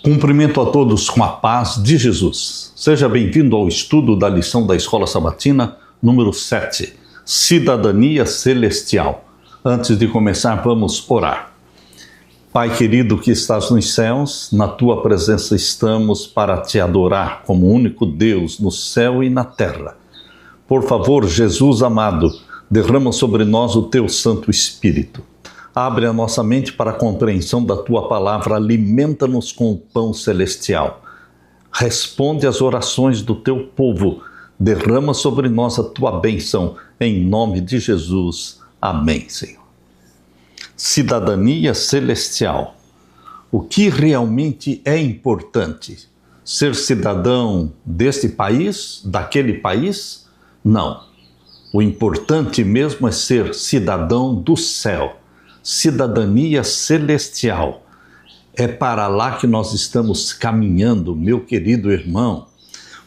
Cumprimento a todos com a paz de Jesus. Seja bem-vindo ao estudo da lição da Escola Sabatina, número 7, Cidadania Celestial. Antes de começar, vamos orar. Pai querido que estás nos céus, na tua presença estamos para te adorar como único Deus no céu e na terra. Por favor, Jesus amado, derrama sobre nós o teu Santo Espírito. Abre a nossa mente para a compreensão da tua palavra, alimenta-nos com o pão celestial. Responde às orações do teu povo, derrama sobre nós a tua bênção, em nome de Jesus. Amém, Senhor. Cidadania celestial. O que realmente é importante? Ser cidadão deste país, daquele país? Não. O importante mesmo é ser cidadão do céu. Cidadania celestial. É para lá que nós estamos caminhando, meu querido irmão.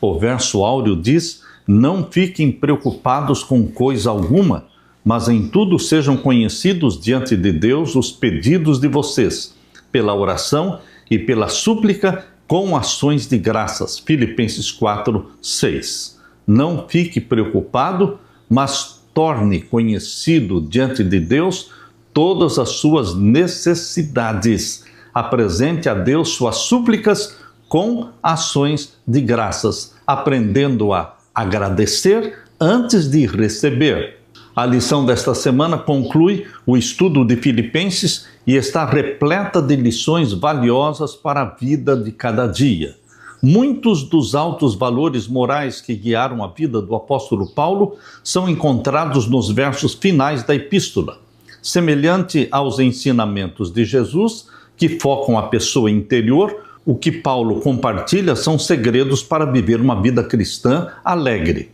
O verso áureo diz: não fiquem preocupados com coisa alguma, mas em tudo sejam conhecidos diante de Deus os pedidos de vocês, pela oração e pela súplica com ações de graças. Filipenses 4, 6. Não fique preocupado, mas torne conhecido diante de Deus todas as suas necessidades. Apresente a Deus suas súplicas com ações de graças, aprendendo a agradecer antes de receber. A lição desta semana conclui o estudo de Filipenses e está repleta de lições valiosas para a vida de cada dia. Muitos dos altos valores morais que guiaram a vida do apóstolo Paulo são encontrados nos versos finais da epístola. Semelhante aos ensinamentos de Jesus, que focam a pessoa interior, o que Paulo compartilha são segredos para viver uma vida cristã alegre.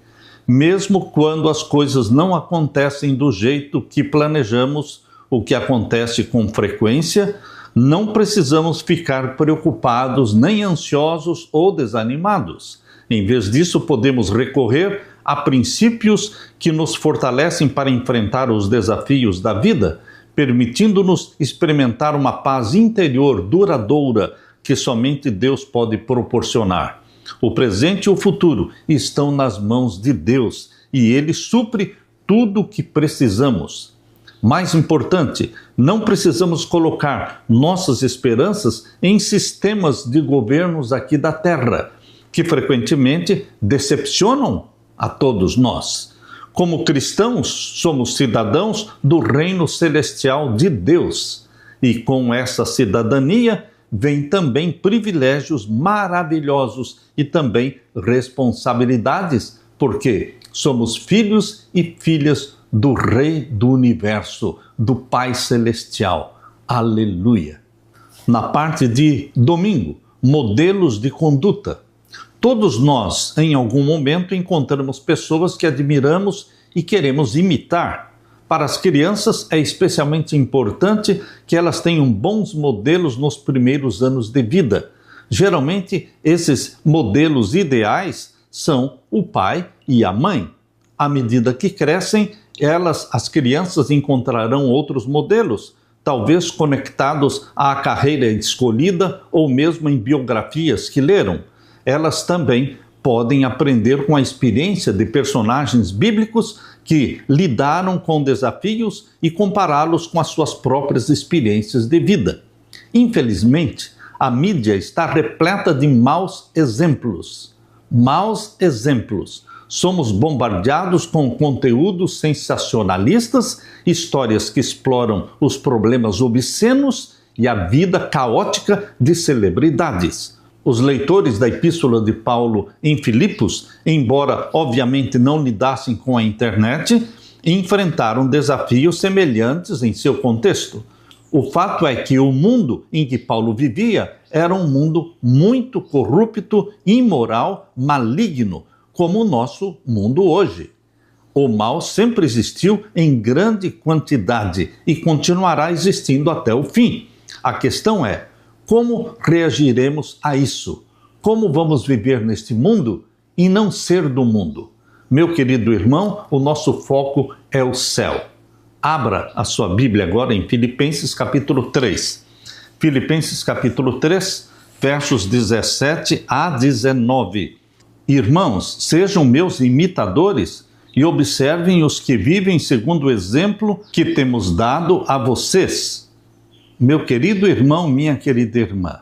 Mesmo quando as coisas não acontecem do jeito que planejamos, o que acontece com frequência, não precisamos ficar preocupados, nem ansiosos ou desanimados. Em vez disso, podemos recorrer a princípios que nos fortalecem para enfrentar os desafios da vida, permitindo-nos experimentar uma paz interior duradoura que somente Deus pode proporcionar. O presente e o futuro estão nas mãos de Deus e Ele supre tudo o que precisamos. Mais importante, não precisamos colocar nossas esperanças em sistemas de governos aqui da Terra, que frequentemente decepcionam a todos nós. Como cristãos, somos cidadãos do reino celestial de Deus. E com essa cidadania, vem também privilégios maravilhosos e também responsabilidades, porque somos filhos e filhas do Rei do Universo, do Pai Celestial. Aleluia! Na parte de domingo, modelos de conduta. Todos nós, em algum momento, encontramos pessoas que admiramos e queremos imitar. Para as crianças, é especialmente importante que elas tenham bons modelos nos primeiros anos de vida. Geralmente, esses modelos ideais são o pai e a mãe. À medida que crescem, as crianças encontrarão outros modelos, talvez conectados à carreira escolhida ou mesmo em biografias que leram. Elas também podem aprender com a experiência de personagens bíblicos que lidaram com desafios e compará-los com as suas próprias experiências de vida. Infelizmente, a mídia está repleta de maus exemplos. Maus exemplos. Somos bombardeados com conteúdos sensacionalistas, histórias que exploram os problemas obscenos e a vida caótica de celebridades. Os leitores da Epístola de Paulo em Filipos, embora obviamente não lidassem com a internet, enfrentaram desafios semelhantes em seu contexto. O fato é que o mundo em que Paulo vivia era um mundo muito corrupto, imoral, maligno, como o nosso mundo hoje. O mal sempre existiu em grande quantidade e continuará existindo até o fim. A questão é: como reagiremos a isso? Como vamos viver neste mundo e não ser do mundo? Meu querido irmão, o nosso foco é o céu. Abra a sua Bíblia agora em Filipenses capítulo 3. Filipenses capítulo 3, versos 17 a 19. Irmãos, sejam meus imitadores e observem os que vivem segundo o exemplo que temos dado a vocês. Meu querido irmão, minha querida irmã,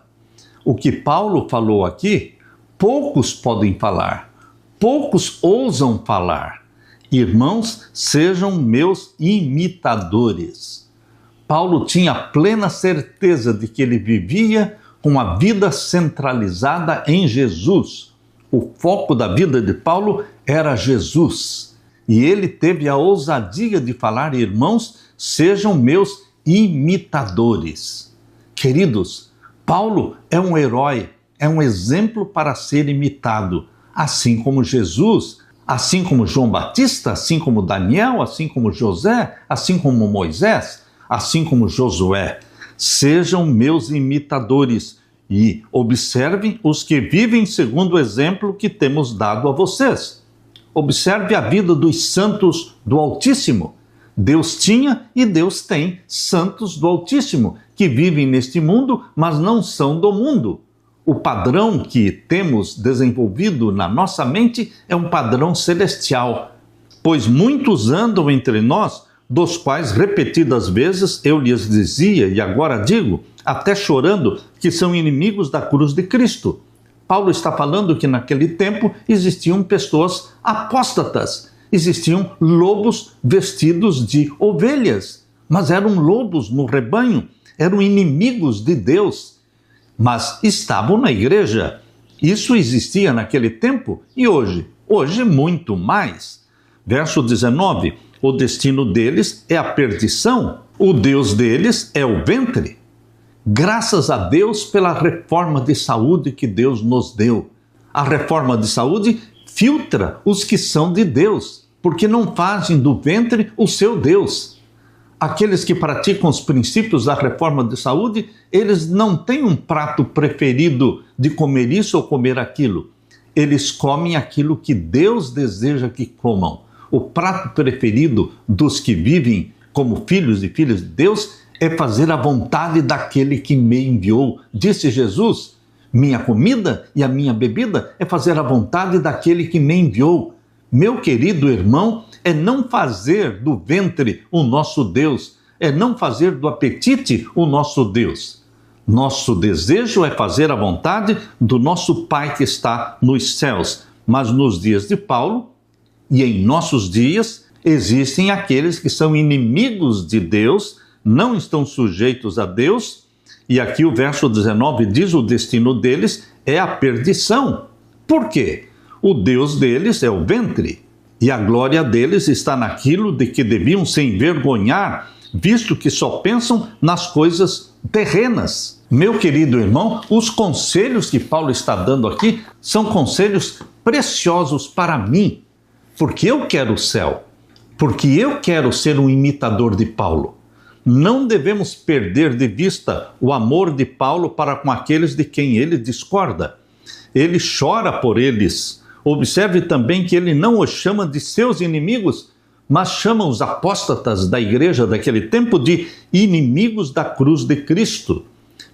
o que Paulo falou aqui, poucos podem falar, poucos ousam falar. Irmãos, sejam meus imitadores. Paulo tinha plena certeza de que ele vivia com a vida centralizada em Jesus. O foco da vida de Paulo era Jesus. E ele teve a ousadia de falar, irmãos, sejam meus imitadores. Queridos, Paulo é um herói, é um exemplo para ser imitado, assim como Jesus, assim como João Batista, assim como Daniel, assim como José, assim como Moisés, assim como Josué. Sejam meus imitadores e observem os que vivem segundo o exemplo que temos dado a vocês. Observe a vida dos santos do Altíssimo. Deus tinha e Deus tem santos do Altíssimo que vivem neste mundo, mas não são do mundo. O padrão que temos desenvolvido na nossa mente é um padrão celestial, pois muitos andam entre nós, dos quais repetidas vezes eu lhes dizia, e agora digo, até chorando, que são inimigos da cruz de Cristo. Paulo está falando que naquele tempo existiam pessoas apóstatas, existiam lobos vestidos de ovelhas, mas eram lobos no rebanho, eram inimigos de Deus, mas estavam na igreja. Isso existia naquele tempo e hoje? Hoje muito mais. Verso 19, o destino deles é a perdição, o Deus deles é o ventre. Graças a Deus pela reforma de saúde que Deus nos deu. A reforma de saúde filtra os que são de Deus, porque não fazem do ventre o seu Deus. Aqueles que praticam os princípios da reforma de saúde, eles não têm um prato preferido de comer isso ou comer aquilo. Eles comem aquilo que Deus deseja que comam. O prato preferido dos que vivem como filhos e filhas de Deus é fazer a vontade daquele que me enviou. Disse Jesus, minha comida e a minha bebida é fazer a vontade daquele que me enviou. Meu querido irmão, é não fazer do ventre o nosso Deus, é não fazer do apetite o nosso Deus. Nosso desejo é fazer a vontade do nosso Pai que está nos céus. Mas nos dias de Paulo e em nossos dias, existem aqueles que são inimigos de Deus, não estão sujeitos a Deus, e aqui o verso 19 diz: o destino deles é a perdição. Por quê? O Deus deles é o ventre, e a glória deles está naquilo de que deviam se envergonhar, visto que só pensam nas coisas terrenas. Meu querido irmão, os conselhos que Paulo está dando aqui são conselhos preciosos para mim, porque eu quero o céu, porque eu quero ser um imitador de Paulo. Não devemos perder de vista o amor de Paulo para com aqueles de quem ele discorda. Ele chora por eles. Observe também que ele não os chama de seus inimigos, mas chama os apóstatas da igreja daquele tempo de inimigos da cruz de Cristo.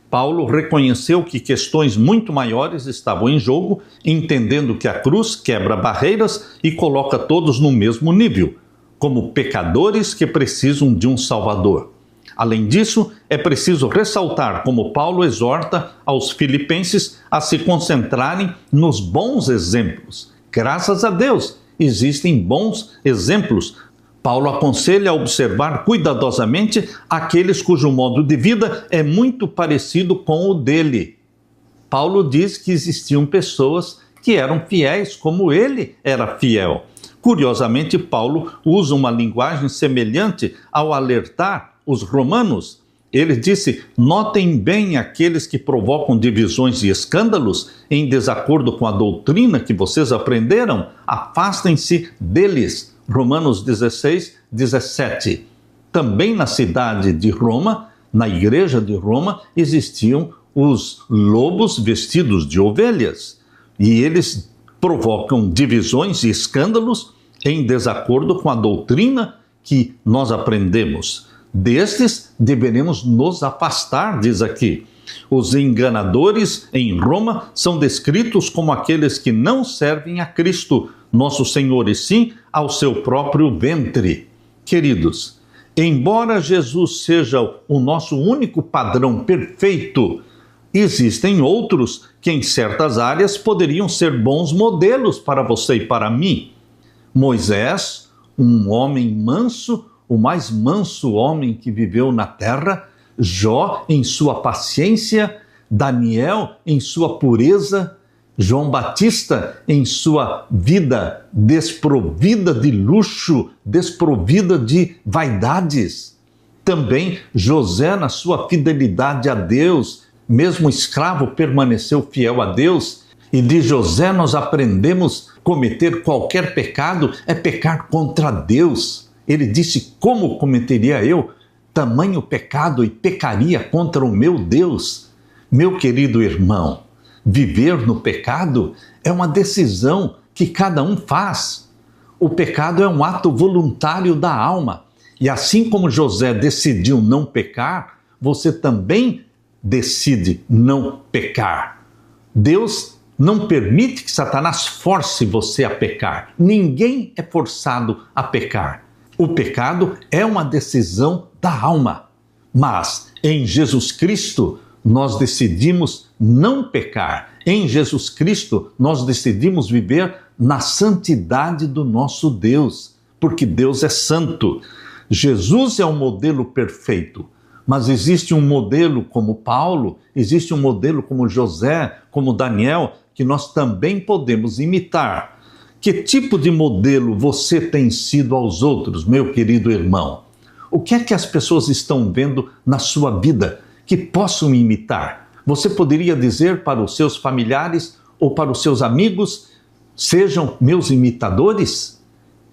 Paulo reconheceu que questões muito maiores estavam em jogo, entendendo que a cruz quebra barreiras e coloca todos no mesmo nível, como pecadores que precisam de um Salvador. Além disso, é preciso ressaltar como Paulo exorta aos filipenses a se concentrarem nos bons exemplos. Graças a Deus, existem bons exemplos. Paulo aconselha a observar cuidadosamente aqueles cujo modo de vida é muito parecido com o dele. Paulo diz que existiam pessoas que eram fiéis como ele era fiel. Curiosamente, Paulo usa uma linguagem semelhante ao alertar os romanos. Ele disse: notem bem aqueles que provocam divisões e escândalos em desacordo com a doutrina que vocês aprenderam, afastem-se deles. Romanos 16, 17. Também na cidade de Roma, na igreja de Roma, existiam os lobos vestidos de ovelhas. E eles provocam divisões e escândalos em desacordo com a doutrina que nós aprendemos. Destes deveremos nos afastar, diz aqui. Os enganadores em Roma são descritos como aqueles que não servem a Cristo, nosso Senhor, e sim ao seu próprio ventre. Queridos, embora Jesus seja o nosso único padrão perfeito, existem outros que em certas áreas poderiam ser bons modelos para você e para mim. Moisés, um homem manso, o mais manso homem que viveu na terra, Jó em sua paciência, Daniel em sua pureza, João Batista em sua vida desprovida de luxo, desprovida de vaidades. Também José na sua fidelidade a Deus, mesmo escravo permaneceu fiel a Deus. E de José nós aprendemos cometer qualquer pecado é pecar contra Deus. Ele disse: como cometeria eu tamanho pecado e pecaria contra o meu Deus? Meu querido irmão, viver no pecado é uma decisão que cada um faz. O pecado é um ato voluntário da alma. E assim como José decidiu não pecar, você também decide não pecar. Deus não permite que Satanás force você a pecar. Ninguém é forçado a pecar. O pecado é uma decisão da alma. Mas em Jesus Cristo nós decidimos não pecar. Em Jesus Cristo nós decidimos viver na santidade do nosso Deus, porque Deus é santo. Jesus é o modelo perfeito. Mas existe um modelo como Paulo, existe um modelo como José, como Daniel, que nós também podemos imitar. Que tipo de modelo você tem sido aos outros, meu querido irmão? O que é que as pessoas estão vendo na sua vida que possam imitar? Você poderia dizer para os seus familiares ou para os seus amigos: sejam meus imitadores?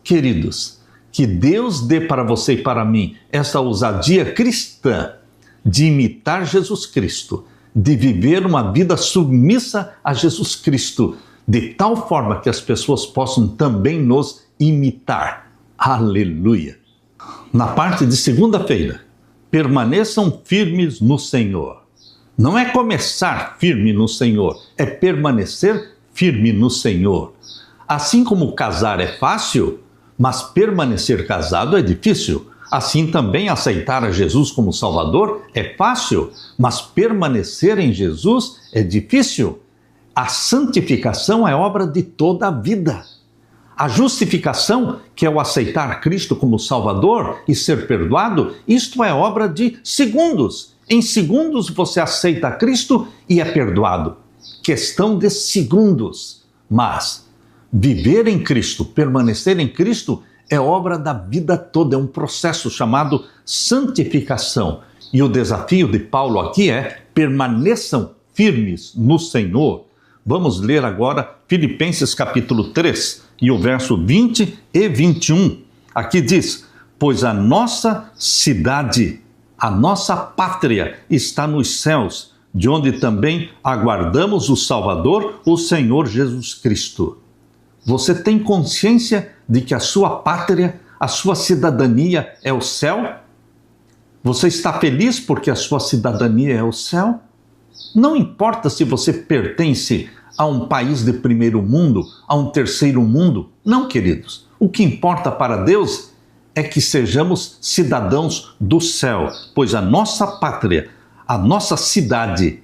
Queridos, que Deus dê para você e para mim essa ousadia cristã de imitar Jesus Cristo, de viver uma vida submissa a Jesus Cristo, de tal forma que as pessoas possam também nos imitar. Aleluia! Na parte de segunda-feira, permaneçam firmes no Senhor. Não é começar firme no Senhor, é permanecer firme no Senhor. Assim como casar é fácil, mas permanecer casado é difícil. Assim também aceitar a Jesus como Salvador é fácil, mas permanecer em Jesus é difícil. A santificação é obra de toda a vida. A justificação, que é o aceitar Cristo como Salvador e ser perdoado, isto é obra de segundos. Em segundos você aceita Cristo e é perdoado. Questão de segundos. Mas viver em Cristo, permanecer em Cristo, é obra da vida toda, é um processo chamado santificação. E o desafio de Paulo aqui é: permaneçam firmes no Senhor. Vamos ler agora Filipenses capítulo 3 e o verso 20 e 21. Aqui diz: pois a nossa cidade, a nossa pátria está nos céus, de onde também aguardamos o Salvador, o Senhor Jesus Cristo. Você tem consciência de que a sua pátria, a sua cidadania é o céu? Você está feliz porque a sua cidadania é o céu? Não importa se você pertence a um país de primeiro mundo, a um terceiro mundo. Não, queridos. O que importa para Deus é que sejamos cidadãos do céu, pois a nossa pátria, a nossa cidade,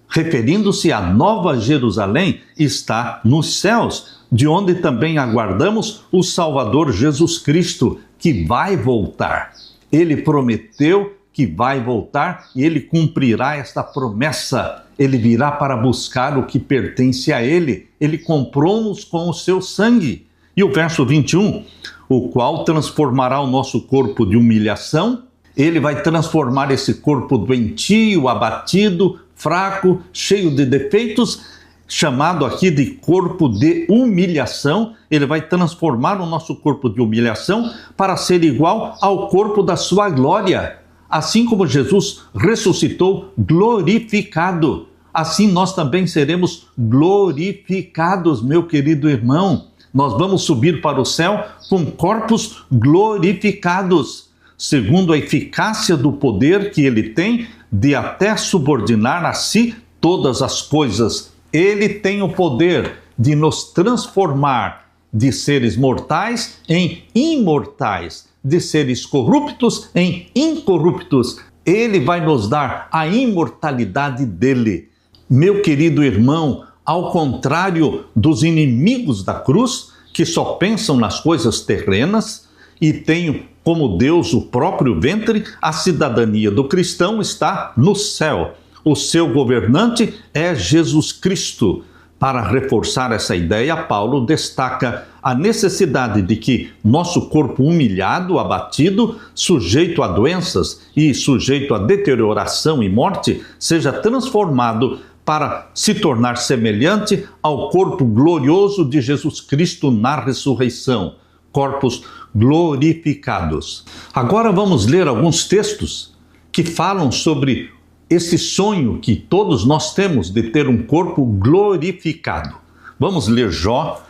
referindo-se à Nova Jerusalém, está nos céus, de onde também aguardamos o Salvador Jesus Cristo, que vai voltar. Ele prometeu que vai voltar e ele cumprirá esta promessa. Ele virá para buscar o que pertence a ele. Ele comprou-nos com o seu sangue. E o verso 21, o qual transformará o nosso corpo de humilhação. Ele vai transformar esse corpo doentio, abatido, fraco, cheio de defeitos, chamado aqui de corpo de humilhação. Ele vai transformar o nosso corpo de humilhação para ser igual ao corpo da sua glória. Assim como Jesus ressuscitou glorificado, assim nós também seremos glorificados, meu querido irmão. Nós vamos subir para o céu com corpos glorificados, segundo a eficácia do poder que ele tem de até subordinar a si todas as coisas. Ele tem o poder de nos transformar de seres mortais em imortais, de seres corruptos em incorruptos. Ele vai nos dar a imortalidade dele. Meu querido irmão, ao contrário dos inimigos da cruz, que só pensam nas coisas terrenas e têm como Deus o próprio ventre, a cidadania do cristão está no céu. O seu governante é Jesus Cristo. Para reforçar essa ideia, Paulo destaca a necessidade de que nosso corpo humilhado, abatido, sujeito a doenças e sujeito a deterioração e morte, seja transformado para se tornar semelhante ao corpo glorioso de Jesus Cristo na ressurreição, corpos glorificados. Agora vamos ler alguns textos que falam sobre esse sonho que todos nós temos de ter um corpo glorificado. Vamos ler Jó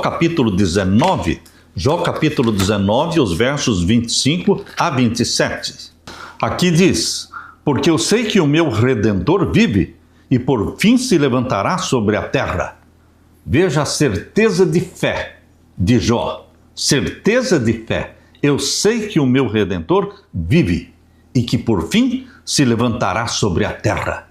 capítulo 19, os versos 25 a 27. Aqui diz: porque eu sei que o meu Redentor vive e por fim se levantará sobre a terra. Veja a certeza de fé de Jó. Certeza de fé. Eu sei que o meu Redentor vive e que por fim se levantará sobre a terra.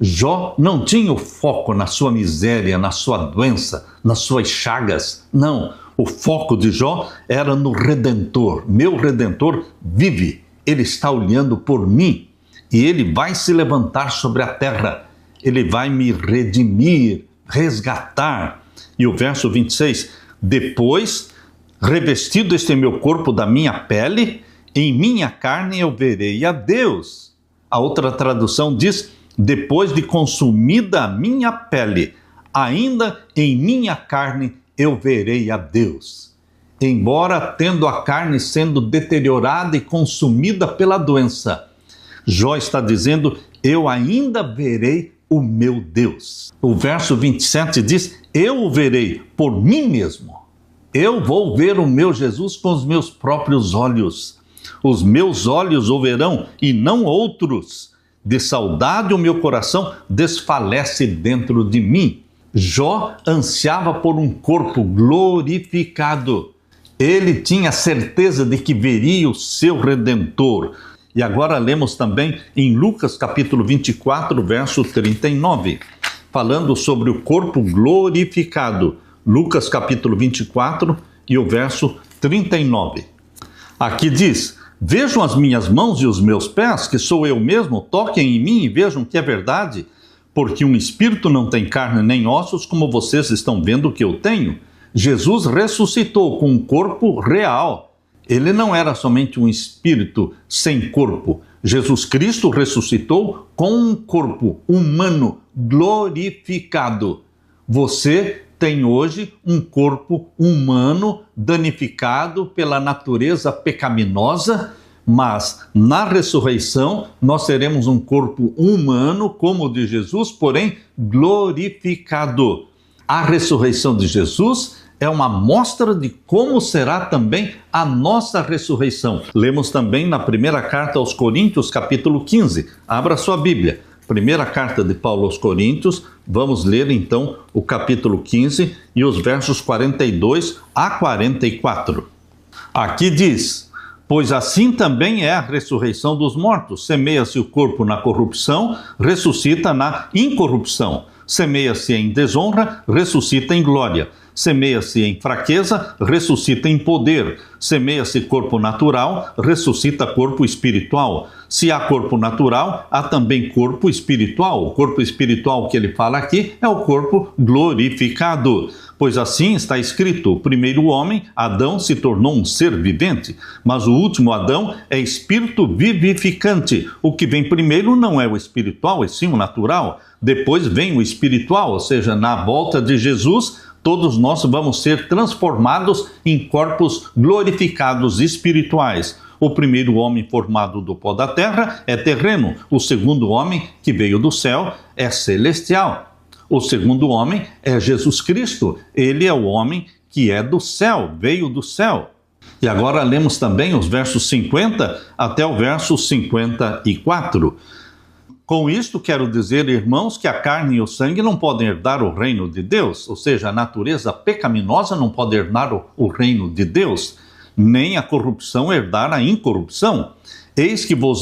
Jó não tinha o foco na sua miséria, na sua doença, nas suas chagas. Não, o foco de Jó era no Redentor. Meu Redentor vive, ele está olhando por mim e ele vai se levantar sobre a terra. Ele vai me redimir, resgatar. E o verso 26, depois, revestido este meu corpo da minha pele, em minha carne eu verei a Deus. A outra tradução diz, depois de consumida a minha pele, ainda em minha carne eu verei a Deus. Embora tendo a carne sendo deteriorada e consumida pela doença, Jó está dizendo, eu ainda verei o meu Deus. O verso 27 diz, eu o verei por mim mesmo. Eu vou ver o meu Jesus com os meus próprios olhos. Os meus olhos o verão e não outros. De saudade o meu coração desfalece dentro de mim. Jó ansiava por um corpo glorificado. Ele tinha certeza de que veria o seu Redentor. E agora lemos também em Lucas capítulo 24, verso 39, falando sobre o corpo glorificado. Lucas capítulo 24 e o verso 39. Aqui diz, vejam as minhas mãos e os meus pés, que sou eu mesmo, toquem em mim e vejam que é verdade, porque um espírito não tem carne nem ossos, como vocês estão vendo que eu tenho. Jesus ressuscitou com um corpo real. Ele não era somente um espírito sem corpo. Jesus Cristo ressuscitou com um corpo humano glorificado. Você tem hoje um corpo humano danificado pela natureza pecaminosa, mas na ressurreição nós teremos um corpo humano como o de Jesus, porém glorificado. A ressurreição de Jesus é uma mostra de como será também a nossa ressurreição. Lemos também na primeira carta aos Coríntios, capítulo 15. Abra sua Bíblia. Primeira carta de Paulo aos Coríntios, vamos ler então o capítulo 15 e os versos 42 a 44. Aqui diz, pois assim também é a ressurreição dos mortos. Semeia-se o corpo na corrupção, ressuscita na incorrupção. Semeia-se em desonra, ressuscita em glória. Semeia-se em fraqueza, ressuscita em poder. Semeia-se corpo natural, ressuscita corpo espiritual. Se há corpo natural, há também corpo espiritual. O corpo espiritual que ele fala aqui é o corpo glorificado. Pois assim está escrito, o primeiro homem, Adão, se tornou um ser vivente, mas o último Adão é espírito vivificante. O que vem primeiro não é o espiritual, e sim o natural. Depois vem o espiritual, ou seja, na volta de Jesus, todos nós vamos ser transformados em corpos glorificados espirituais. O primeiro homem formado do pó da terra é terreno. O segundo homem que veio do céu é celestial. O segundo homem é Jesus Cristo. Ele é o homem que é do céu, veio do céu. E agora lemos também os versos 50 até o verso 54. Com isto quero dizer, irmãos, que a carne e o sangue não podem herdar o reino de Deus, ou seja, a natureza pecaminosa não pode herdar o reino de Deus, nem a corrupção herdar a incorrupção. Eis que vou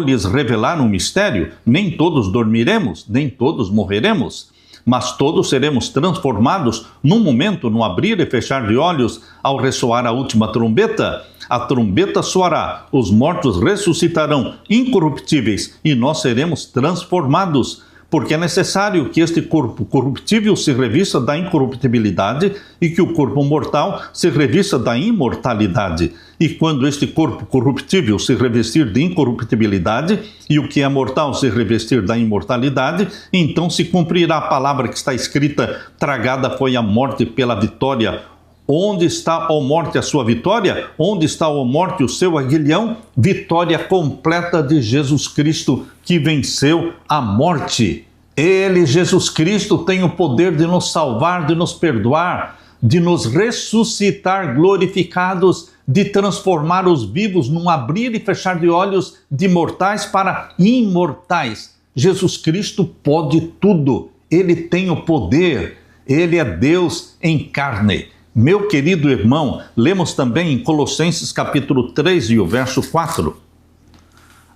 lhes revelar um mistério: nem todos dormiremos, nem todos morreremos, mas todos seremos transformados num momento, no abrir e fechar de olhos, ao ressoar a última trombeta. A trombeta soará, os mortos ressuscitarão incorruptíveis e nós seremos transformados, porque é necessário que este corpo corruptível se revista da incorruptibilidade e que o corpo mortal se revista da imortalidade. E quando este corpo corruptível se revestir de incorruptibilidade e o que é mortal se revestir da imortalidade, então se cumprirá a palavra que está escrita: tragada foi a morte pela vitória. Onde está, ó morte, a sua vitória? Onde está, ó morte, o seu aguilhão? Vitória completa de Jesus Cristo, que venceu a morte. Ele, Jesus Cristo, tem o poder de nos salvar, de nos perdoar, de nos ressuscitar glorificados, de transformar os vivos num abrir e fechar de olhos de mortais para imortais. Jesus Cristo pode tudo. Ele tem o poder. Ele é Deus em carne. Meu querido irmão, lemos também em Colossenses capítulo 3 e o verso 4.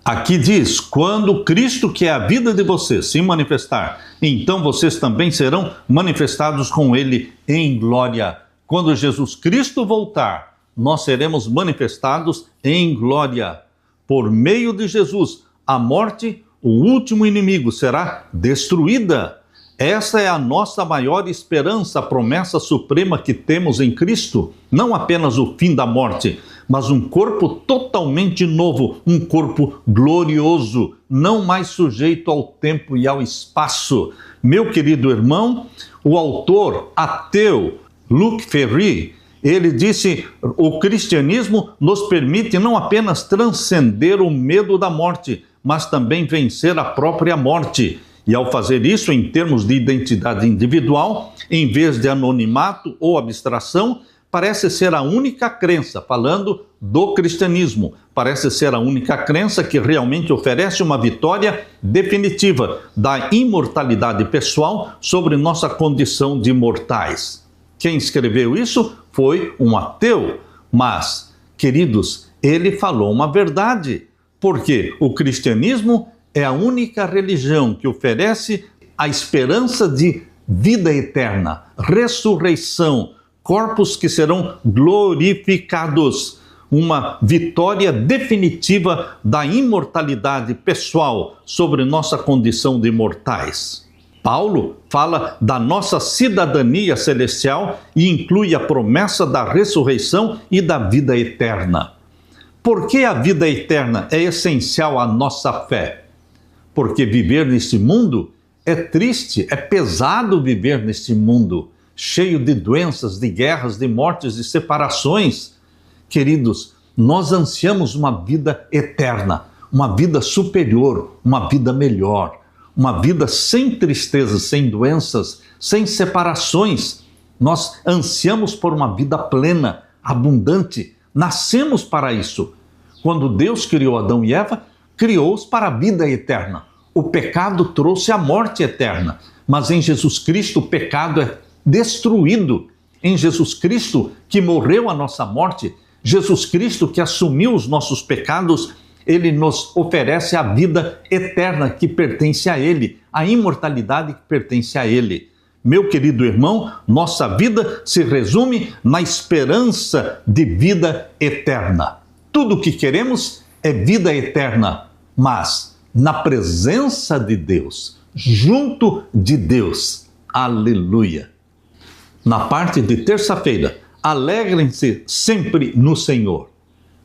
Aqui diz: quando Cristo, que é a vida de vocês, se manifestar, então vocês também serão manifestados com Ele em glória. Quando Jesus Cristo voltar, nós seremos manifestados em glória. Por meio de Jesus, a morte, o último inimigo, será destruída. Essa é a nossa maior esperança, a promessa suprema que temos em Cristo. Não apenas o fim da morte, mas um corpo totalmente novo, um corpo glorioso, não mais sujeito ao tempo e ao espaço. Meu querido irmão, o autor ateu Luc Ferry, ele disse: o cristianismo nos permite não apenas transcender o medo da morte, mas também vencer a própria morte. E ao fazer isso, em termos de identidade individual, em vez de anonimato ou abstração, parece ser a única crença, falando do cristianismo, parece ser a única crença que realmente oferece uma vitória definitiva da imortalidade pessoal sobre nossa condição de mortais. Quem escreveu isso foi um ateu, mas, queridos, ele falou uma verdade, porque o cristianismo é a única religião que oferece a esperança de vida eterna, ressurreição, corpos que serão glorificados, uma vitória definitiva da imortalidade pessoal sobre nossa condição de mortais. Paulo fala da nossa cidadania celestial e inclui a promessa da ressurreição e da vida eterna. Por que a vida eterna é essencial à nossa fé? Porque viver neste mundo é triste, é pesado viver neste mundo, cheio de doenças, de guerras, de mortes, de separações. Queridos, nós ansiamos uma vida eterna, uma vida superior, uma vida melhor, uma vida sem tristezas, sem doenças, sem separações. Nós ansiamos por uma vida plena, abundante. Nascemos para isso. Quando Deus criou Adão e Eva, criou-os para a vida eterna. O pecado trouxe a morte eterna, mas em Jesus Cristo o pecado é destruído. Em Jesus Cristo, que morreu a nossa morte, Jesus Cristo que assumiu os nossos pecados, Ele nos oferece a vida eterna que pertence a Ele, a imortalidade que pertence a Ele. Meu querido irmão, nossa vida se resume na esperança de vida eterna. Tudo o que queremos é vida eterna, mas na presença de Deus, junto de Deus. Aleluia! Na parte de terça-feira, alegrem-se sempre no Senhor.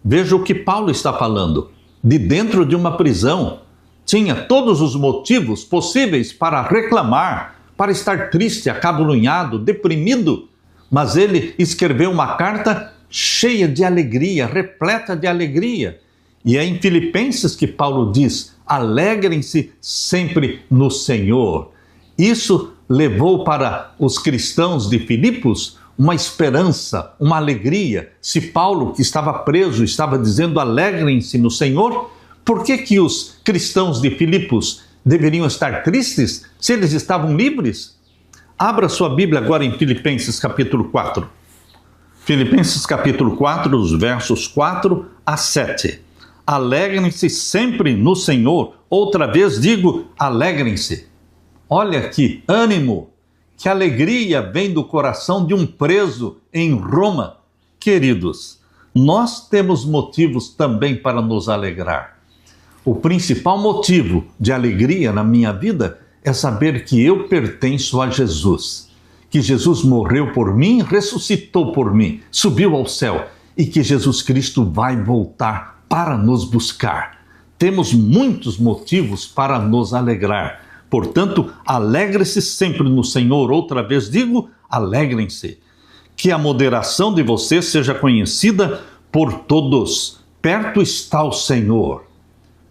Veja o que Paulo está falando. De dentro de uma prisão, tinha todos os motivos possíveis para reclamar, para estar triste, acabrunhado, deprimido, mas ele escreveu uma carta cheia de alegria, repleta de alegria. E é em Filipenses que Paulo diz: alegrem-se sempre no Senhor. Isso levou para os cristãos de Filipos uma esperança, uma alegria. Se Paulo, que estava preso, estava dizendo alegrem-se no Senhor, Por que os cristãos de Filipos deveriam estar tristes se eles estavam livres? Abra sua Bíblia agora em Filipenses capítulo 4. Filipenses capítulo 4, os versos 4 a 7. Alegrem-se sempre no Senhor. Outra vez digo, alegrem-se. Olha que ânimo, que alegria vem do coração de um preso em Roma. Queridos, nós temos motivos também para nos alegrar. O principal motivo de alegria na minha vida é saber que eu pertenço a Jesus, que Jesus morreu por mim, ressuscitou por mim, subiu ao céu e que Jesus Cristo vai voltar para nos buscar. Temos muitos motivos para nos alegrar. Portanto, alegre-se sempre no Senhor. Outra vez digo, alegrem-se. Que a moderação de vocês seja conhecida por todos. Perto está o Senhor.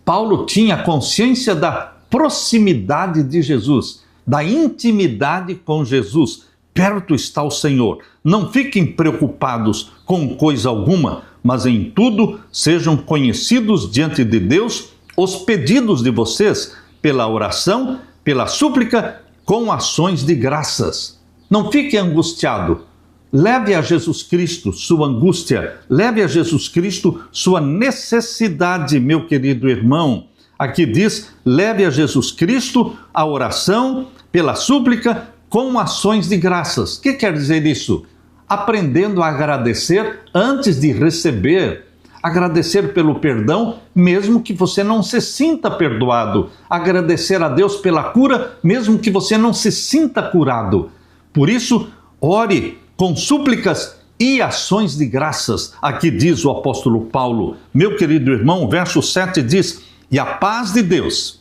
Paulo tinha consciência da proximidade de Jesus, da intimidade com Jesus. Perto está o Senhor. Não fiquem preocupados com coisa alguma, mas em tudo sejam conhecidos diante de Deus os pedidos de vocês, pela oração, pela súplica, com ações de graças. Não fique angustiado. Leve a Jesus Cristo sua angústia, leve a Jesus Cristo sua necessidade, meu querido irmão. Aqui diz, leve a Jesus Cristo a oração, pela súplica, com ações de graças. O que quer dizer isso? Aprendendo a agradecer antes de receber. Agradecer pelo perdão, mesmo que você não se sinta perdoado. Agradecer a Deus pela cura, mesmo que você não se sinta curado. Por isso, ore com súplicas e ações de graças. Aqui diz o apóstolo Paulo, meu querido irmão, verso 7 diz, e a paz de Deus,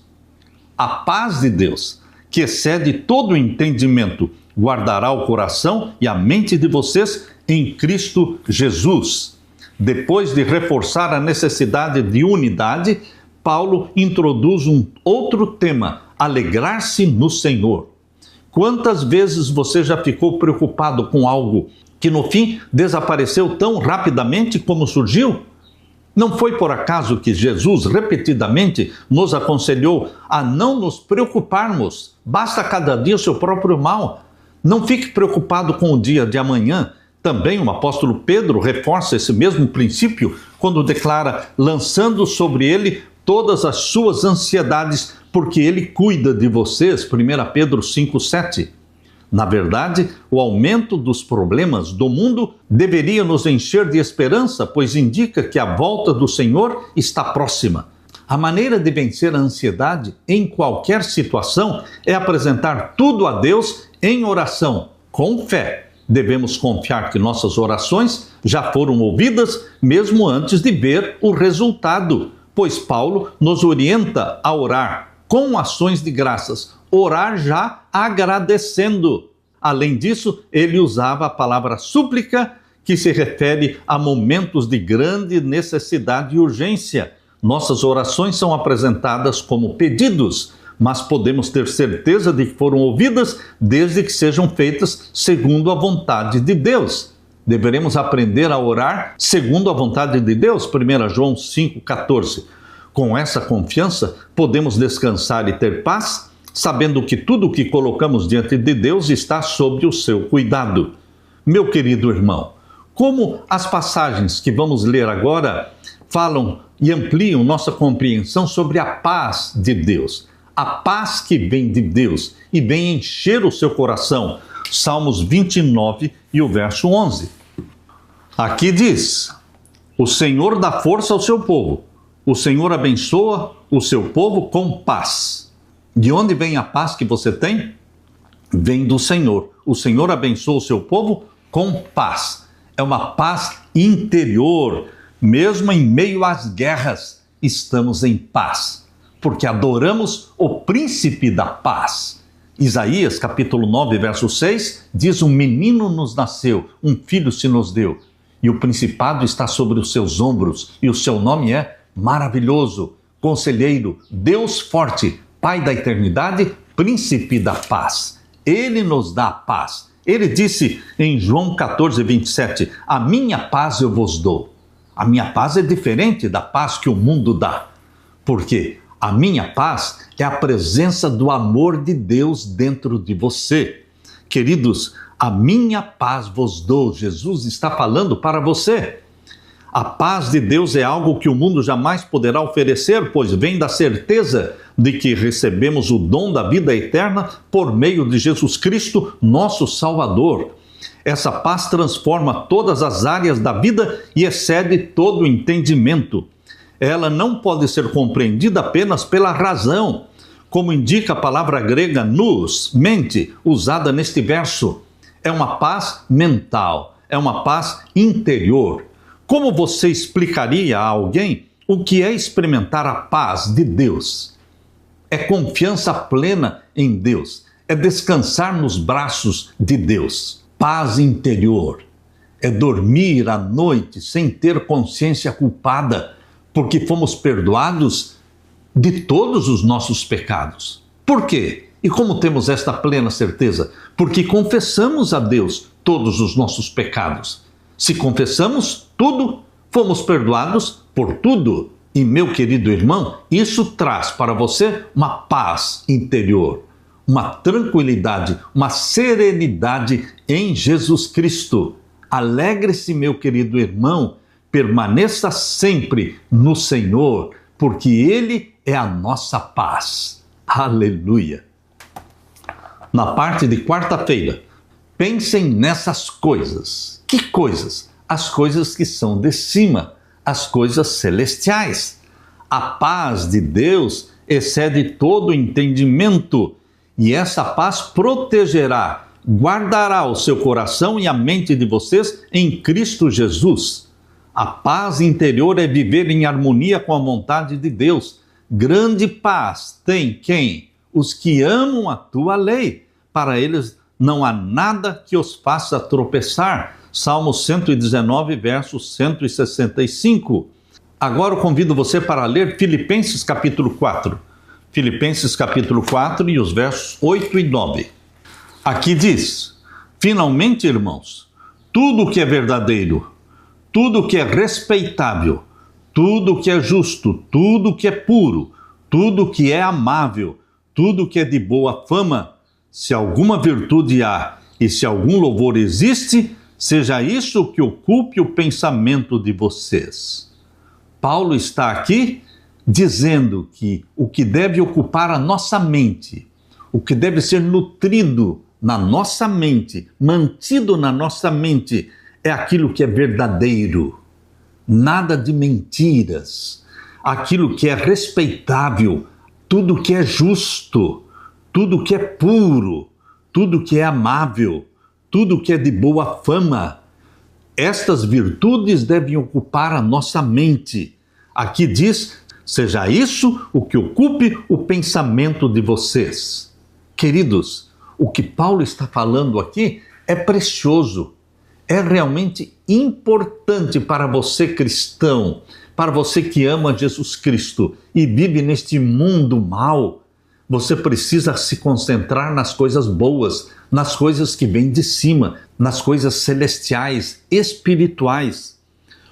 que excede todo o entendimento, guardará o coração e a mente de vocês em Cristo Jesus. Depois de reforçar a necessidade de unidade, Paulo introduz um outro tema, alegrar-se no Senhor. Quantas vezes você já ficou preocupado com algo que no fim desapareceu tão rapidamente como surgiu? Não foi por acaso que Jesus repetidamente nos aconselhou a não nos preocuparmos. Basta cada dia o seu próprio mal. Não fique preocupado com o dia de amanhã. Também o apóstolo Pedro reforça esse mesmo princípio quando declara, lançando sobre ele todas as suas ansiedades, porque ele cuida de vocês, 1 Pedro 5,7. Na verdade, o aumento dos problemas do mundo deveria nos encher de esperança, pois indica que a volta do Senhor está próxima. A maneira de vencer a ansiedade em qualquer situação é apresentar tudo a Deus em oração, com fé. Devemos confiar que nossas orações já foram ouvidas, mesmo antes de ver o resultado, pois Paulo nos orienta a orar com ações de graças, orar já agradecendo. Além disso, ele usava a palavra súplica, que se refere a momentos de grande necessidade e urgência. Nossas orações são apresentadas como pedidos, mas podemos ter certeza de que foram ouvidas desde que sejam feitas segundo a vontade de Deus. Deveremos aprender a orar segundo a vontade de Deus, 1 João 5,14. Com essa confiança, podemos descansar e ter paz, sabendo que tudo o que colocamos diante de Deus está sob o seu cuidado. Meu querido irmão, como as passagens que vamos ler agora falam e ampliam nossa compreensão sobre a paz de Deus, a paz que vem de Deus e vem encher o seu coração. Salmos 29 e o verso 11. Aqui diz, o Senhor dá força ao seu povo, o Senhor abençoa o seu povo com paz. De onde vem a paz que você tem? Vem do Senhor. O Senhor abençoa o seu povo com paz. É uma paz interior. Mesmo em meio às guerras, estamos em paz, porque adoramos o príncipe da paz. Isaías, capítulo 9, verso 6, diz, um menino nos nasceu, um filho se nos deu, e o principado está sobre os seus ombros, e o seu nome é Maravilhoso, Conselheiro, Deus Forte, Pai da Eternidade, Príncipe da Paz. Ele nos dá a paz. Ele disse em João 14, 27, a minha paz eu vos dou. A minha paz é diferente da paz que o mundo dá. Porque a minha paz é a presença do amor de Deus dentro de você. Queridos, a minha paz vos dou. Jesus está falando para você. A paz de Deus é algo que o mundo jamais poderá oferecer, pois vem da certeza de que recebemos o dom da vida eterna por meio de Jesus Cristo, nosso Salvador. Essa paz transforma todas as áreas da vida e excede todo o entendimento. Ela não pode ser compreendida apenas pela razão, como indica a palavra grega nous, mente, usada neste verso. É uma paz mental, é uma paz interior. Como você explicaria a alguém o que é experimentar a paz de Deus? É confiança plena em Deus, é descansar nos braços de Deus. Paz interior é dormir à noite sem ter consciência culpada, porque fomos perdoados de todos os nossos pecados. Por quê? E como temos esta plena certeza? Porque confessamos a Deus todos os nossos pecados. Se confessamos tudo, fomos perdoados por tudo. E, meu querido irmão, isso traz para você uma paz interior, uma tranquilidade, uma serenidade em Jesus Cristo. Alegre-se, meu querido irmão, permaneça sempre no Senhor, porque Ele é a nossa paz. Aleluia! Na parte de quarta-feira, pensem nessas coisas. Que coisas? As coisas que são de cima, as coisas celestiais. A paz de Deus excede todo entendimento, e essa paz protegerá, guardará o seu coração e a mente de vocês em Cristo Jesus. A paz interior é viver em harmonia com a vontade de Deus. Grande paz tem quem? Os que amam a tua lei. Para eles não há nada que os faça tropeçar. Salmo 119, verso 165. Agora eu convido você para ler Filipenses capítulo 4. Filipenses capítulo 4 e os versos 8 e 9. Aqui diz: finalmente, irmãos, tudo que é verdadeiro, tudo que é respeitável, tudo que é justo, tudo que é puro, tudo que é amável, tudo que é de boa fama, se alguma virtude há e se algum louvor existe, seja isso que ocupe o pensamento de vocês. Paulo está aqui dizendo que o que deve ocupar a nossa mente, o que deve ser nutrido na nossa mente, mantido na nossa mente, é aquilo que é verdadeiro, nada de mentiras, aquilo que é respeitável, tudo que é justo, tudo que é puro, tudo que é amável, tudo que é de boa fama. Estas virtudes devem ocupar a nossa mente. Aqui diz: seja isso o que ocupe o pensamento de vocês. Queridos, o que Paulo está falando aqui é precioso. É realmente importante para você cristão, para você que ama Jesus Cristo e vive neste mundo mau. Você precisa se concentrar nas coisas boas, nas coisas que vêm de cima, nas coisas celestiais, espirituais.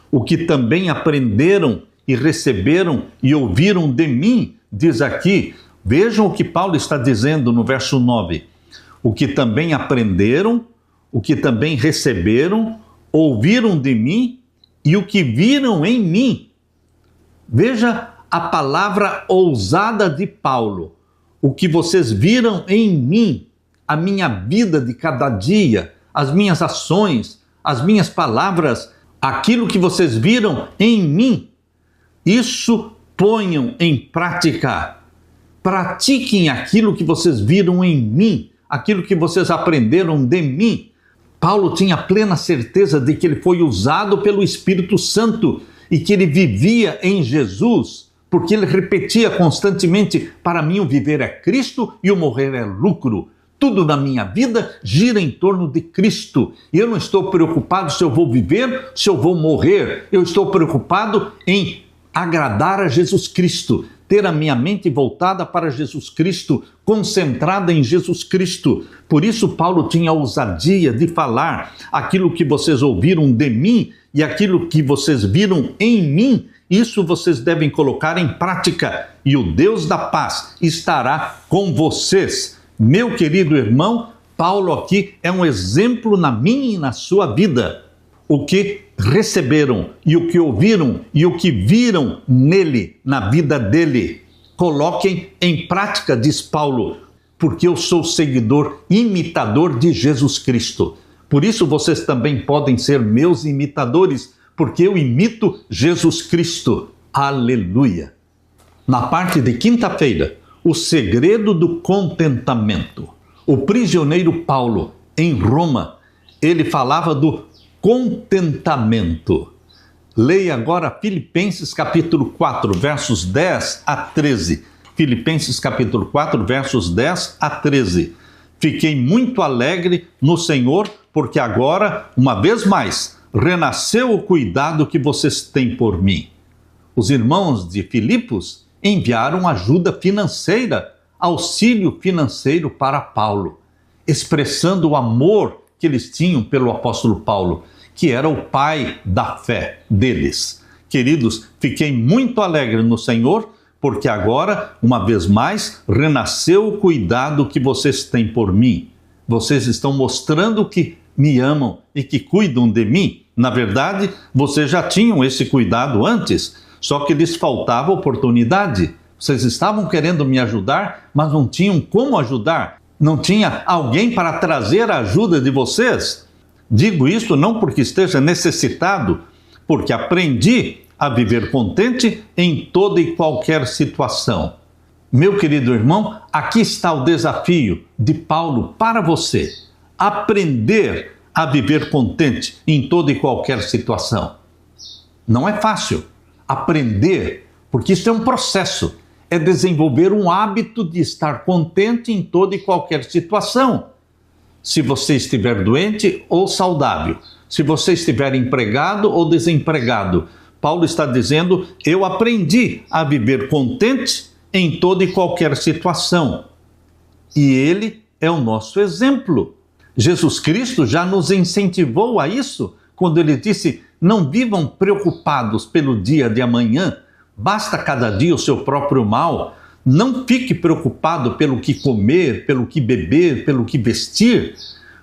O que também aprenderam e receberam e ouviram de mim, diz aqui, vejam o que Paulo está dizendo no verso 9. O que também aprenderam, o que também receberam, ouviram de mim e o que viram em mim. Veja a palavra ousada de Paulo. O que vocês viram em mim, a minha vida de cada dia, as minhas ações, as minhas palavras, aquilo que vocês viram em mim, isso ponham em prática. Pratiquem aquilo que vocês viram em mim, aquilo que vocês aprenderam de mim. Paulo tinha plena certeza de que ele foi usado pelo Espírito Santo e que ele vivia em Jesus, porque ele repetia constantemente: para mim o viver é Cristo e o morrer é lucro. Tudo na minha vida gira em torno de Cristo. E eu não estou preocupado se eu vou viver, se eu vou morrer. Eu estou preocupado em agradar a Jesus Cristo, ter a minha mente voltada para Jesus Cristo, concentrada em Jesus Cristo. Por isso Paulo tinha a ousadia de falar: aquilo que vocês ouviram de mim e aquilo que vocês viram em mim, Isso vocês devem colocar em prática e o Deus da paz estará com vocês. Meu querido irmão, Paulo aqui é um exemplo na minha e na sua vida. O que receberam e o que ouviram e o que viram nele, na vida dele. Coloquem em prática, diz Paulo, porque eu sou seguidor, imitador de Jesus Cristo. Por isso vocês também podem ser meus imitadores, porque eu imito Jesus Cristo. Aleluia! Na parte de quinta-feira, o segredo do contentamento. O prisioneiro Paulo, em Roma, ele falava do contentamento. Leia agora Filipenses capítulo 4, versos 10 a 13. Filipenses capítulo 4, versos 10 a 13. Fiquei muito alegre no Senhor, porque agora, uma vez mais, renasceu o cuidado que vocês têm por mim. Os irmãos de Filipos enviaram ajuda financeira, auxílio financeiro para Paulo, expressando o amor que eles tinham pelo apóstolo Paulo, que era o pai da fé deles. Queridos, fiquei muito alegre no Senhor, porque agora, uma vez mais, renasceu o cuidado que vocês têm por mim. Vocês estão mostrando que me amam e que cuidam de mim. Na verdade, vocês já tinham esse cuidado antes, só que lhes faltava oportunidade. Vocês estavam querendo me ajudar, mas não tinham como ajudar. Não tinha alguém para trazer a ajuda de vocês. Digo isso não porque esteja necessitado, porque aprendi a viver contente em toda e qualquer situação. Meu querido irmão, aqui está o desafio de Paulo para você. Aprender a viver contente em toda e qualquer situação. Não é fácil aprender, porque isso é um processo. É desenvolver um hábito de estar contente em toda e qualquer situação. Se você estiver doente ou saudável, se você estiver empregado ou desempregado, Paulo está dizendo, eu aprendi a viver contente em toda e qualquer situação. E ele é o nosso exemplo. Jesus Cristo já nos incentivou a isso, quando ele disse, não vivam preocupados pelo dia de amanhã, basta cada dia o seu próprio mal. Não fique preocupado pelo que comer, pelo que beber, pelo que vestir.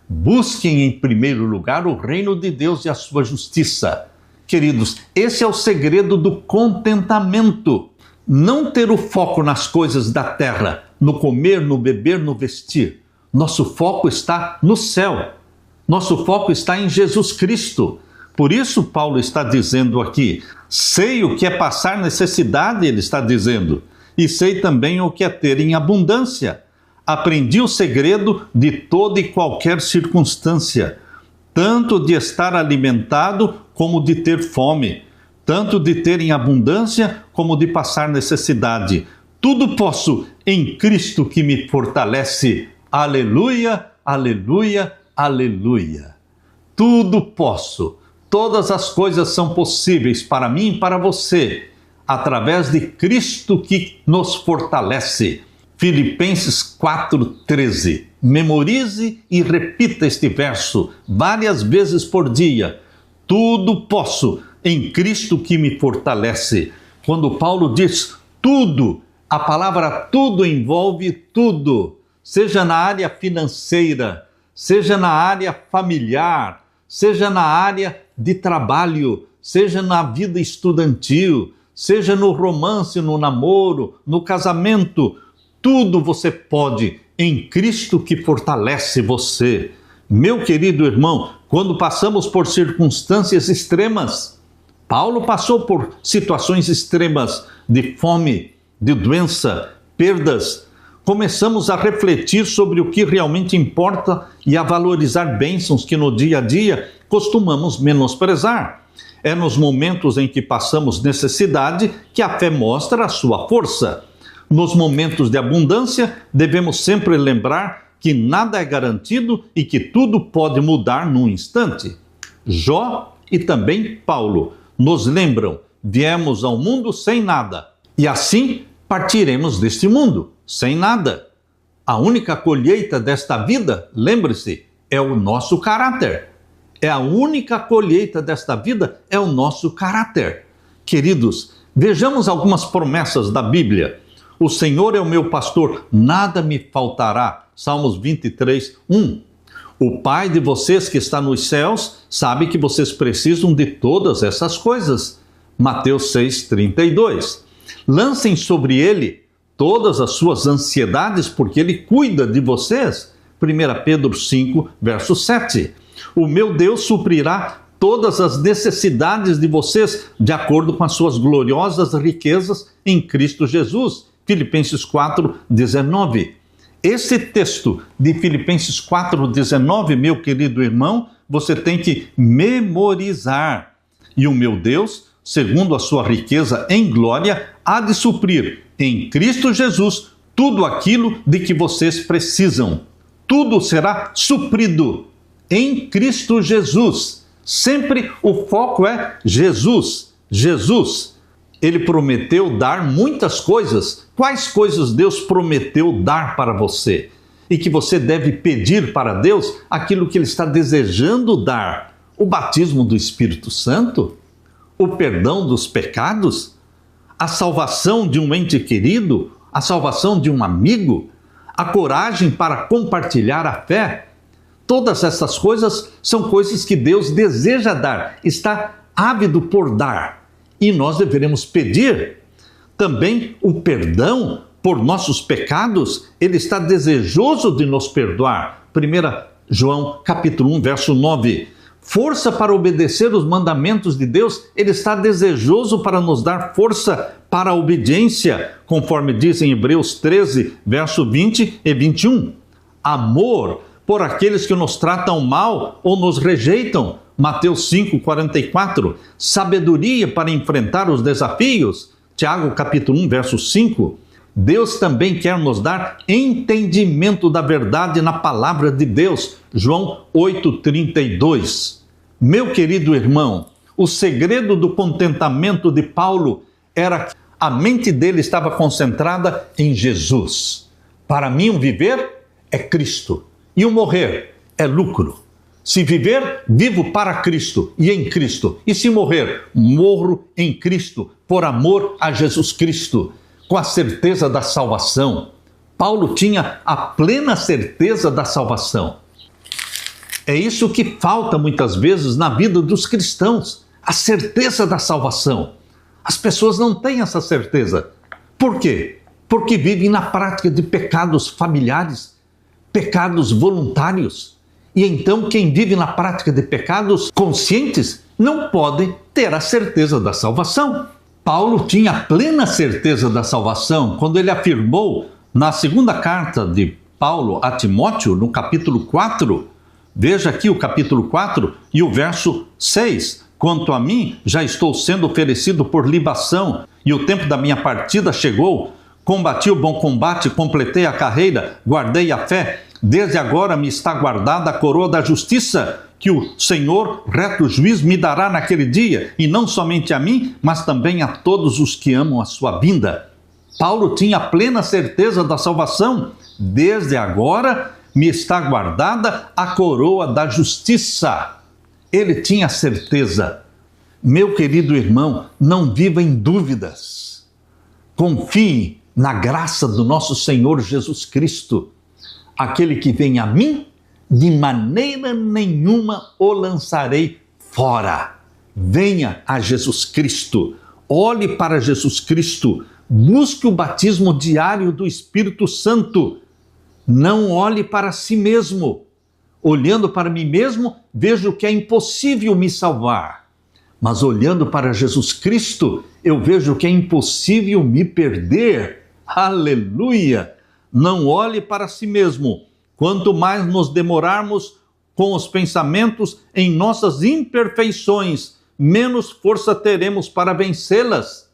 Busquem em primeiro lugar o reino de Deus e a sua justiça. Queridos, esse é o segredo do contentamento. Não ter o foco nas coisas da terra, no comer, no beber, no vestir. Nosso foco está no céu. Nosso foco está em Jesus Cristo. Por isso Paulo está dizendo aqui, sei o que é passar necessidade, ele está dizendo, e sei também o que é ter em abundância. Aprendi o segredo de toda e qualquer circunstância, tanto de estar alimentado como de ter fome, tanto de ter em abundância como de passar necessidade. Tudo posso em Cristo que me fortalece. Aleluia, aleluia, aleluia. Tudo posso. Todas as coisas são possíveis para mim e para você, através de Cristo que nos fortalece. Filipenses 4,13. Memorize e repita este verso várias vezes por dia. Tudo posso em Cristo que me fortalece. Quando Paulo diz tudo, a palavra tudo envolve tudo. Seja na área financeira, seja na área familiar, seja na área de trabalho, seja na vida estudantil, seja no romance, no namoro, no casamento. Tudo você pode em Cristo que fortalece você. Meu querido irmão, quando passamos por circunstâncias extremas, Paulo passou por situações extremas de fome, de doença, perdas. Começamos a refletir sobre o que realmente importa e a valorizar bênçãos que no dia a dia costumamos menosprezar. É nos momentos em que passamos necessidade que a fé mostra a sua força. Nos momentos de abundância, devemos sempre lembrar que nada é garantido e que tudo pode mudar num instante. Jó e também Paulo nos lembram, viemos ao mundo sem nada e assim partiremos deste mundo, sem nada. A única colheita desta vida, lembre-se, é o nosso caráter. A única colheita desta vida é o nosso caráter. Queridos, vejamos algumas promessas da Bíblia. O Senhor é o meu pastor, nada me faltará. Salmos 23, 1. O Pai de vocês que está nos céus sabe que vocês precisam de todas essas coisas. Mateus 6, 32. Lancem sobre Ele todas as suas ansiedades, porque Ele cuida de vocês. 1 Pedro 5, verso 7. O meu Deus suprirá todas as necessidades de vocês, de acordo com as suas gloriosas riquezas em Cristo Jesus. Filipenses 4, 19. Esse texto de Filipenses 4, 19, meu querido irmão, você tem que memorizar. E o meu Deus, segundo a sua riqueza em glória, há de suprir em Cristo Jesus tudo aquilo de que vocês precisam. Tudo será suprido em Cristo Jesus. Sempre o foco é Jesus. Jesus, Ele prometeu dar muitas coisas. Quais coisas Deus prometeu dar para você? E que você deve pedir para Deus aquilo que Ele está desejando dar. O batismo do Espírito Santo? O perdão dos pecados? A salvação de um ente querido? A salvação de um amigo? A coragem para compartilhar a fé? Todas essas coisas são coisas que Deus deseja dar, está ávido por dar. E nós deveremos pedir. Também o perdão por nossos pecados, Ele está desejoso de nos perdoar. 1 João capítulo 1, verso 9. Força para obedecer os mandamentos de Deus, Ele está desejoso para nos dar força para a obediência, conforme diz em Hebreus 13, verso 20 e 21. Amor por aqueles que nos tratam mal ou nos rejeitam, Mateus 5, 44. Sabedoria para enfrentar os desafios, Tiago capítulo 1, verso 5. Deus também quer nos dar entendimento da verdade na palavra de Deus, João 8, 32. Meu querido irmão, o segredo do contentamento de Paulo era que a mente dele estava concentrada em Jesus. Para mim, o viver é Cristo e o morrer é lucro. Se viver, vivo para Cristo e em Cristo. E se morrer, morro em Cristo, por amor a Jesus Cristo, com a certeza da salvação. Paulo tinha a plena certeza da salvação. É isso que falta muitas vezes na vida dos cristãos, a certeza da salvação. As pessoas não têm essa certeza. Por quê? Porque vivem na prática de pecados familiares, pecados voluntários. E então quem vive na prática de pecados conscientes não pode ter a certeza da salvação. Paulo tinha plena certeza da salvação quando ele afirmou na segunda carta de Paulo a Timóteo, no capítulo 4, veja aqui o capítulo 4 e o verso 6. Quanto a mim, já estou sendo oferecido por libação e o tempo da minha partida chegou. Combati o bom combate, completei a carreira, guardei a fé. Desde agora me está guardada a coroa da justiça, que o Senhor, reto juiz, me dará naquele dia, e não somente a mim, mas também a todos os que amam a sua vinda. Paulo tinha plena certeza da salvação. Desde agora me está guardada a coroa da justiça. Ele tinha certeza. Meu querido irmão, não viva em dúvidas. Confie na graça do nosso Senhor Jesus Cristo. Aquele que vem a mim, de maneira nenhuma o lançarei fora. Venha a Jesus Cristo, olhe para Jesus Cristo, busque o batismo diário do Espírito Santo. Não olhe para si mesmo. Olhando para mim mesmo, vejo que é impossível me salvar. Mas olhando para Jesus Cristo, eu vejo que é impossível me perder. Aleluia! Não olhe para si mesmo. Quanto mais nos demorarmos com os pensamentos em nossas imperfeições, menos força teremos para vencê-las.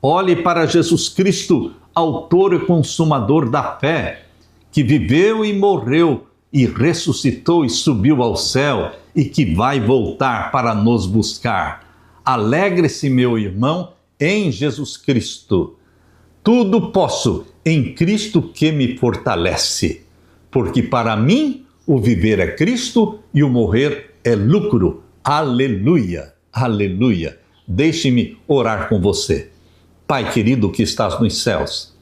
Olhe para Jesus Cristo, autor e consumador da fé, que viveu e morreu, e ressuscitou e subiu ao céu, e que vai voltar para nos buscar. Alegre-se, meu irmão, em Jesus Cristo. Tudo posso em Cristo que me fortalece, porque para mim o viver é Cristo e o morrer é lucro. Aleluia, aleluia. deixe-me orar com você. Pai querido que estás nos céus,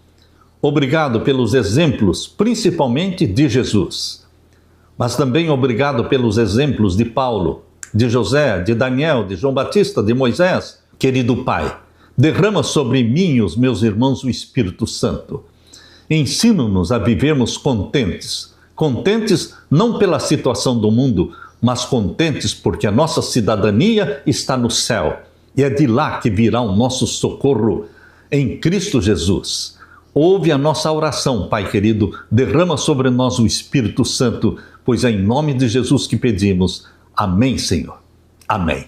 obrigado pelos exemplos, principalmente de Jesus, mas também obrigado pelos exemplos de Paulo, de José, de Daniel, de João Batista, de Moisés. Querido Pai, derrama sobre mim e os meus irmãos o Espírito Santo. Ensina-nos a vivermos contentes, contentes não pela situação do mundo, mas contentes porque a nossa cidadania está no céu, e é de lá que virá o nosso socorro em Cristo Jesus. Ouve a nossa oração, Pai querido, derrama sobre nós o Espírito Santo, pois é em nome de Jesus que pedimos. Amém, Senhor. Amém.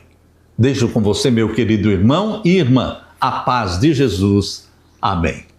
Deixo com você, meu querido irmão e irmã, a paz de Jesus. Amém.